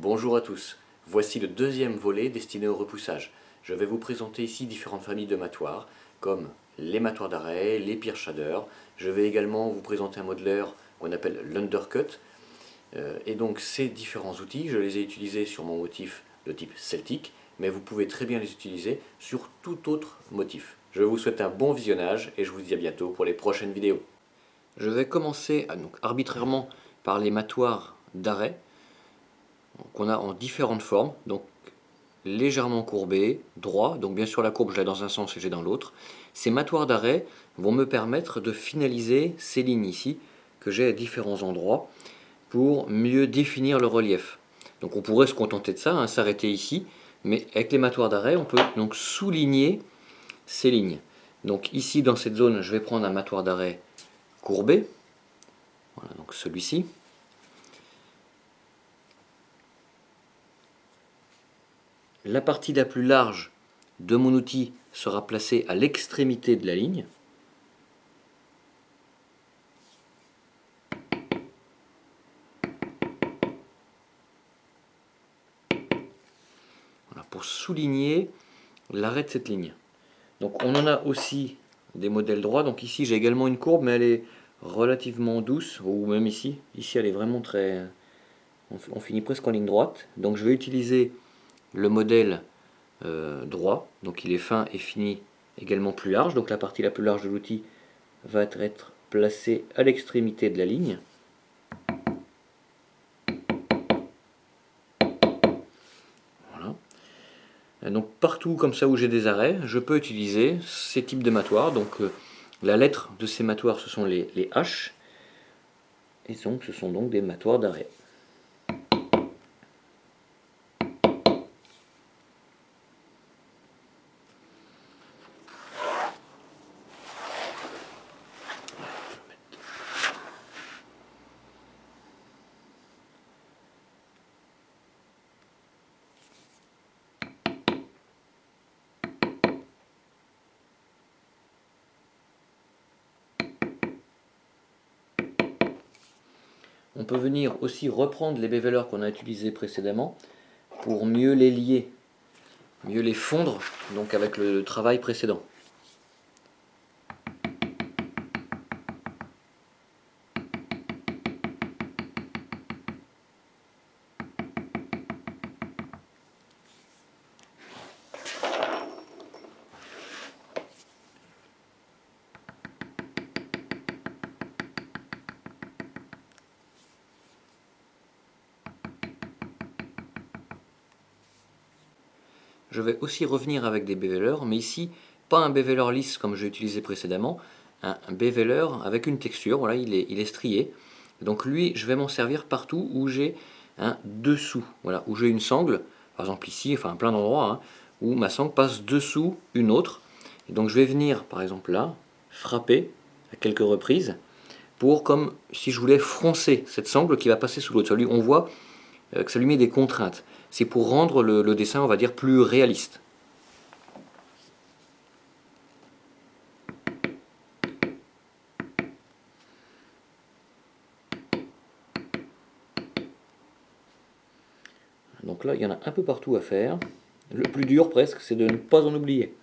Bonjour à tous, voici le deuxième volet destiné au repoussage. Je vais vous présenter ici différentes familles de matoirs, comme les matoirs d'arrêt, les pierre-shaders. Je vais également vous présenter un modeleur qu'on appelle l'undercut. Et donc ces différents outils, je les ai utilisés sur mon motif de type celtique, mais vous pouvez très bien les utiliser sur tout autre motif. Je vous souhaite un bon visionnage et je vous dis à bientôt pour les prochaines vidéos. Je vais commencer arbitrairement par les matoirs d'arrêt qu'on a en différentes formes, donc légèrement courbés, droits, donc bien sûr la courbe je l'ai dans un sens et j'ai dans l'autre. Ces matoirs d'arrêt vont me permettre de finaliser ces lignes ici que j'ai à différents endroits pour mieux définir le relief. Donc on pourrait se contenter de ça, s'arrêter ici, mais avec les matoirs d'arrêt on peut donc souligner ces lignes. Donc ici dans cette zone je vais prendre un matoire d'arrêt courbé, voilà, donc celui-ci. La partie la plus large de mon outil sera placée à l'extrémité de la ligne. Voilà, pour souligner l'arrêt de cette ligne. Donc on en a aussi des modèles droits. Donc ici j'ai également une courbe, mais elle est relativement douce, ou même ici. Ici elle est vraiment très... On finit presque en ligne droite. Donc je vais utiliser le modèle droit, donc il est fin et fini également plus large, donc la partie la plus large de l'outil va être placée à l'extrémité de la ligne. Voilà. Et donc partout comme ça où j'ai des arrêts, je peux utiliser ces types de matoirs. Donc la lettre de ces matoirs ce sont les H, et donc ce sont donc des matoirs d'arrêt. On peut venir aussi reprendre les béveleurs qu'on a utilisés précédemment pour mieux les lier, mieux les fondre donc avec le travail précédent. Je vais aussi revenir avec des béveleurs, mais ici, pas un béveleur lisse comme j'ai utilisé précédemment, un béveleur avec une texture, voilà, il est strié. Donc lui, je vais m'en servir partout où j'ai un dessous, voilà, où j'ai une sangle, par exemple ici, enfin plein d'endroits, où ma sangle passe dessous une autre. Et donc je vais venir, par exemple là, frapper à quelques reprises, pour comme si je voulais froncer cette sangle qui va passer sous l'autre. On voit que ça lui met des contraintes. C'est pour rendre le dessin, on va dire, plus réaliste. Donc là, il y en a un peu partout à faire. Le plus dur presque, c'est de ne pas en oublier.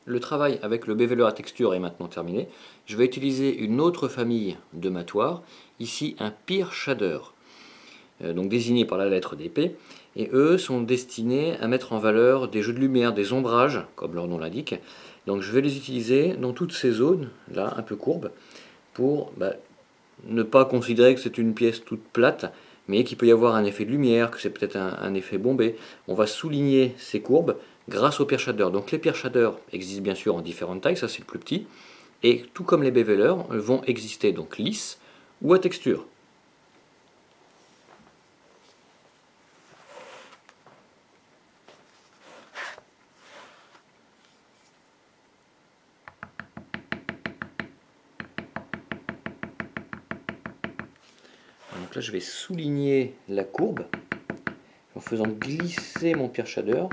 Le travail avec le béveleur à texture est maintenant terminé. Je vais utiliser une autre famille de matoirs, ici un pierre-shader, donc désigné par la lettre d'épée, et eux sont destinés à mettre en valeur des jeux de lumière, des ombrages, comme leur nom l'indique. Donc je vais les utiliser dans toutes ces zones, là un peu courbes, pour ne pas considérer que c'est une pièce toute plate, mais qu'il peut y avoir un effet de lumière, que c'est peut-être un effet bombé. On va souligner ces courbes grâce aux pierre-shaders. Donc les pierre-shaders existent bien sûr en différentes tailles, ça c'est le plus petit, et tout comme les béveleurs vont exister donc lisses ou à texture. Donc là je vais souligner la courbe en faisant glisser mon pierre-shader,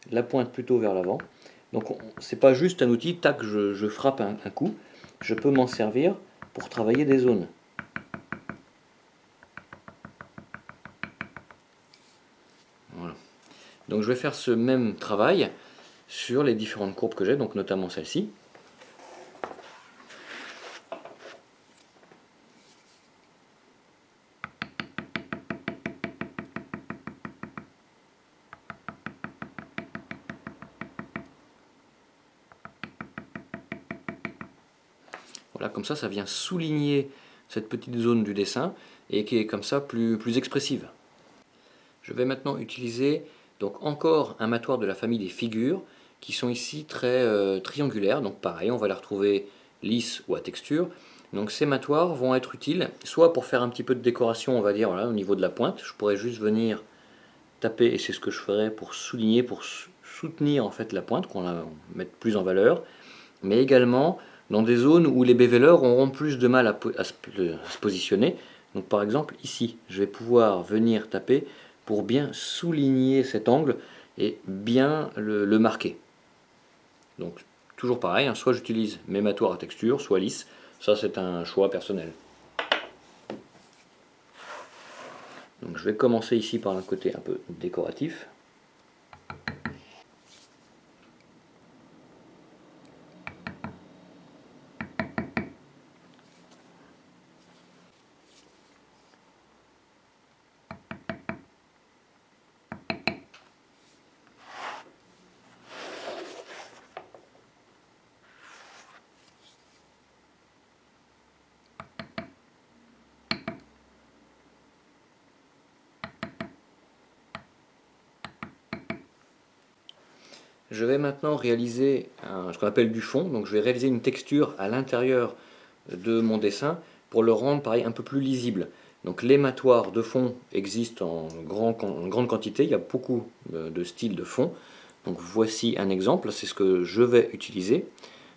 la pointe plutôt vers l'avant. Donc c'est pas juste un outil, tac, je frappe un coup, je peux m'en servir pour travailler des zones. Donc je vais faire ce même travail sur les différentes courbes que j'ai, donc notamment celle-ci. Voilà, comme ça vient souligner cette petite zone du dessin et qui est comme ça plus expressive. Je vais maintenant utiliser donc encore un matoir de la famille des figures qui sont ici très triangulaires. Donc pareil, on va les retrouver lisses ou à texture. Donc ces matoirs vont être utiles soit pour faire un petit peu de décoration, on va dire, voilà, au niveau de la pointe. Je pourrais juste venir taper, et c'est ce que je ferai pour souligner, pour soutenir en fait la pointe, qu'on la mette plus en valeur, mais également dans des zones où les bévelleurs auront plus de mal à se positionner. Donc par exemple ici, je vais pouvoir venir taper pour bien souligner cet angle et bien le marquer. Donc toujours pareil, hein, soit j'utilise mes matoirs à texture, soit lisse, ça c'est un choix personnel. Donc je vais commencer ici par un côté un peu décoratif. Je vais maintenant réaliser ce qu'on appelle du fond, donc je vais réaliser une texture à l'intérieur de mon dessin pour le rendre pareil un peu plus lisible. Donc les matoirs de fond existent en grande quantité, il y a beaucoup de styles de fond. Donc voici un exemple, c'est ce que je vais utiliser.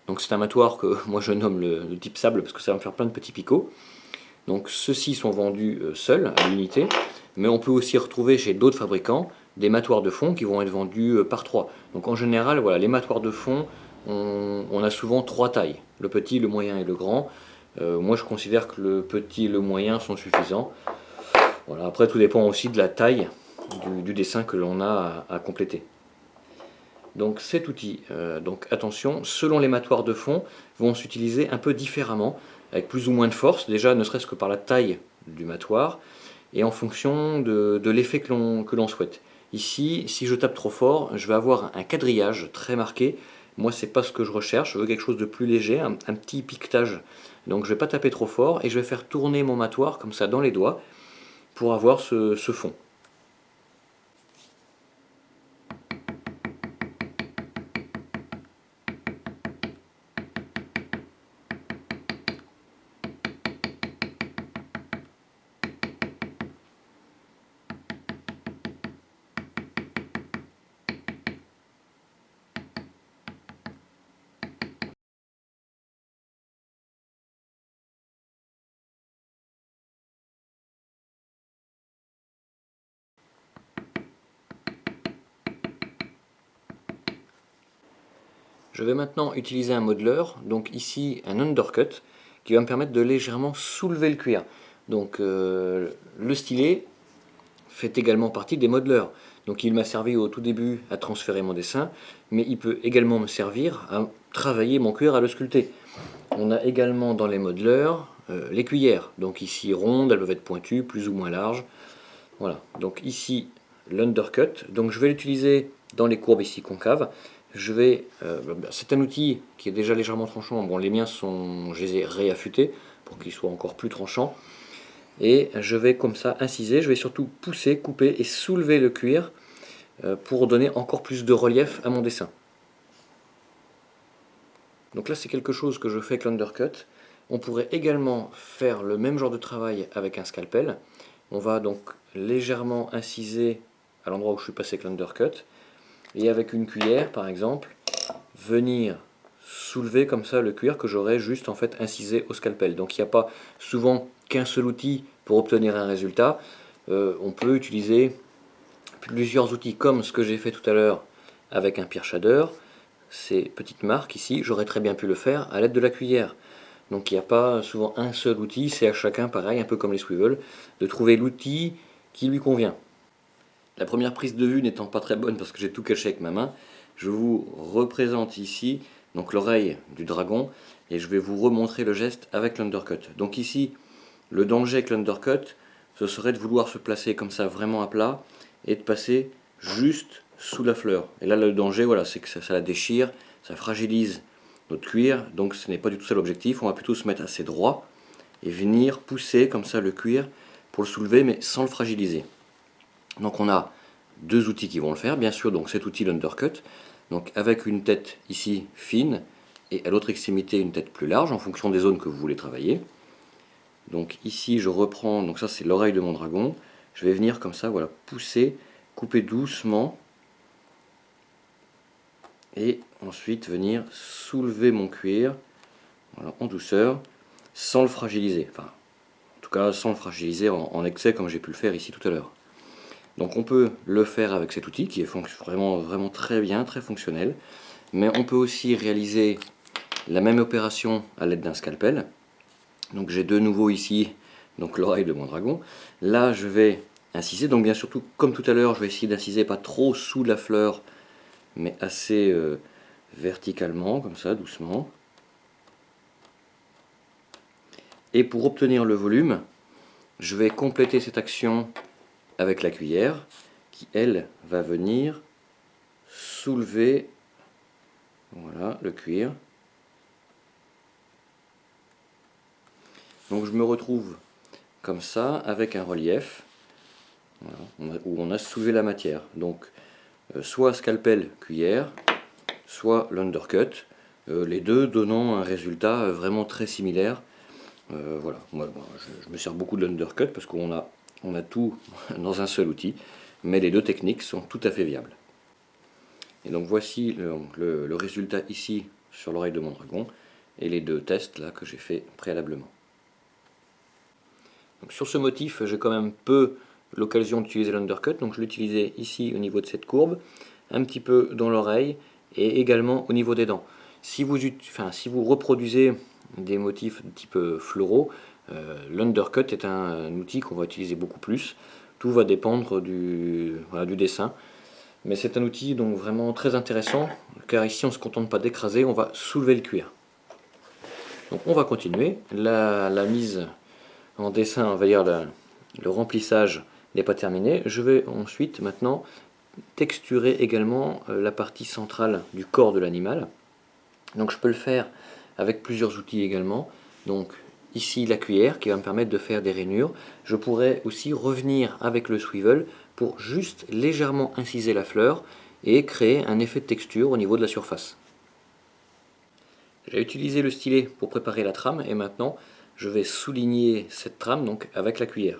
Donc c'est un matoire que moi je nomme le type sable parce que ça va me faire plein de petits picots. Donc ceux-ci sont vendus seuls à l'unité, mais on peut aussi retrouver chez d'autres fabricants des matoirs de fond qui vont être vendus par 3. Donc en général, voilà, les matoirs de fond, on a souvent 3 tailles, le petit, le moyen et le grand. Moi je considère que le petit et le moyen sont suffisants. Voilà, après tout dépend aussi de la taille du dessin que l'on a à compléter. Donc cet outil, donc attention, selon les matoirs de fond, vont s'utiliser un peu différemment, avec plus ou moins de force, déjà ne serait-ce que par la taille du matoire, et en fonction de l'effet que l'on souhaite. Ici, si je tape trop fort, je vais avoir un quadrillage très marqué. Moi, c'est pas ce que je recherche, je veux quelque chose de plus léger, un petit piquetage. Donc je vais pas taper trop fort, et je vais faire tourner mon matoire comme ça dans les doigts, pour avoir ce fond. Je vais maintenant utiliser un modeleur, donc ici un undercut, qui va me permettre de légèrement soulever le cuir. Donc le stylet fait également partie des modeleurs. Donc il m'a servi au tout début à transférer mon dessin, mais il peut également me servir à travailler mon cuir, à le sculpter. On a également dans les modeleurs les cuillères, donc ici rondes, elles peuvent être pointues, plus ou moins larges. Voilà, donc ici l'undercut, donc je vais l'utiliser dans les courbes ici concaves. C'est un outil qui est déjà légèrement tranchant. Bon, les miens je les ai réaffûtés pour qu'ils soient encore plus tranchants. Et je vais comme ça inciser, je vais surtout pousser, couper et soulever le cuir pour donner encore plus de relief à mon dessin. Donc là c'est quelque chose que je fais avec l'undercut. On pourrait également faire le même genre de travail avec un scalpel. On va donc légèrement inciser à l'endroit où je suis passé avec l'undercut. Et avec une cuillère par exemple, venir soulever comme ça le cuir que j'aurais juste en fait incisé au scalpel. Donc il n'y a pas souvent qu'un seul outil pour obtenir un résultat. On peut utiliser plusieurs outils comme ce que j'ai fait tout à l'heure avec un Pear Shader. Ces petites marques ici, j'aurais très bien pu le faire à l'aide de la cuillère. Donc il n'y a pas souvent un seul outil, c'est à chacun pareil, un peu comme les swivels, de trouver l'outil qui lui convient. La première prise de vue n'étant pas très bonne parce que j'ai tout caché avec ma main, je vous représente ici donc l'oreille du dragon et je vais vous remontrer le geste avec l'undercut. Donc ici, le danger avec l'undercut, ce serait de vouloir se placer comme ça vraiment à plat et de passer juste sous la fleur. Et là le danger, voilà, c'est que ça la déchire, ça fragilise notre cuir, donc ce n'est pas du tout ça l'objectif. On va plutôt se mettre assez droit et venir pousser comme ça le cuir pour le soulever mais sans le fragiliser. Donc on a deux outils qui vont le faire, bien sûr, donc cet outil l'undercut, donc avec une tête ici fine et à l'autre extrémité une tête plus large en fonction des zones que vous voulez travailler. Donc ici je reprends, donc ça c'est l'oreille de mon dragon, je vais venir comme ça, voilà, pousser, couper doucement et ensuite venir soulever mon cuir, voilà, en douceur, sans le fragiliser, enfin en tout cas sans le fragiliser en excès comme j'ai pu le faire ici tout à l'heure. Donc on peut le faire avec cet outil qui est vraiment très bien, très fonctionnel, mais on peut aussi réaliser la même opération à l'aide d'un scalpel. Donc j'ai de nouveau ici donc l'oreille de mon dragon. Là je vais inciser, donc bien sûr comme tout à l'heure je vais essayer d'inciser pas trop sous la fleur mais assez verticalement comme ça, doucement. Et pour obtenir le volume, je vais compléter cette action avec la cuillère qui elle va venir soulever, voilà, le cuir. Donc je me retrouve comme ça avec un relief, voilà, où on a soulevé la matière. Donc soit scalpel cuillère, soit l'undercut, les deux donnant un résultat vraiment très similaire. Voilà, moi, je me sers beaucoup de l'undercut parce qu'on a tout dans un seul outil, mais les deux techniques sont tout à fait viables. Et donc voici le résultat ici sur l'oreille de mon dragon et les deux tests là que j'ai fait préalablement. Donc sur ce motif, j'ai quand même peu l'occasion d'utiliser l'undercut, donc je l'utilisais ici au niveau de cette courbe, un petit peu dans l'oreille et également au niveau des dents. Si vous reproduisez des motifs de type floraux, l'undercut est un outil qu'on va utiliser beaucoup plus. Tout va dépendre du dessin. Mais c'est un outil donc vraiment très intéressant, car ici on ne se contente pas d'écraser, on va soulever le cuir. Donc on va continuer. La mise en dessin, on va dire le remplissage n'est pas terminé. Je vais ensuite maintenant texturer également la partie centrale du corps de l'animal. Donc je peux le faire avec plusieurs outils également. Donc ici la cuillère qui va me permettre de faire des rainures. Je pourrais aussi revenir avec le swivel pour juste légèrement inciser la fleur et créer un effet de texture au niveau de la surface. J'ai utilisé le stylet pour préparer la trame et maintenant je vais souligner cette trame donc avec la cuillère.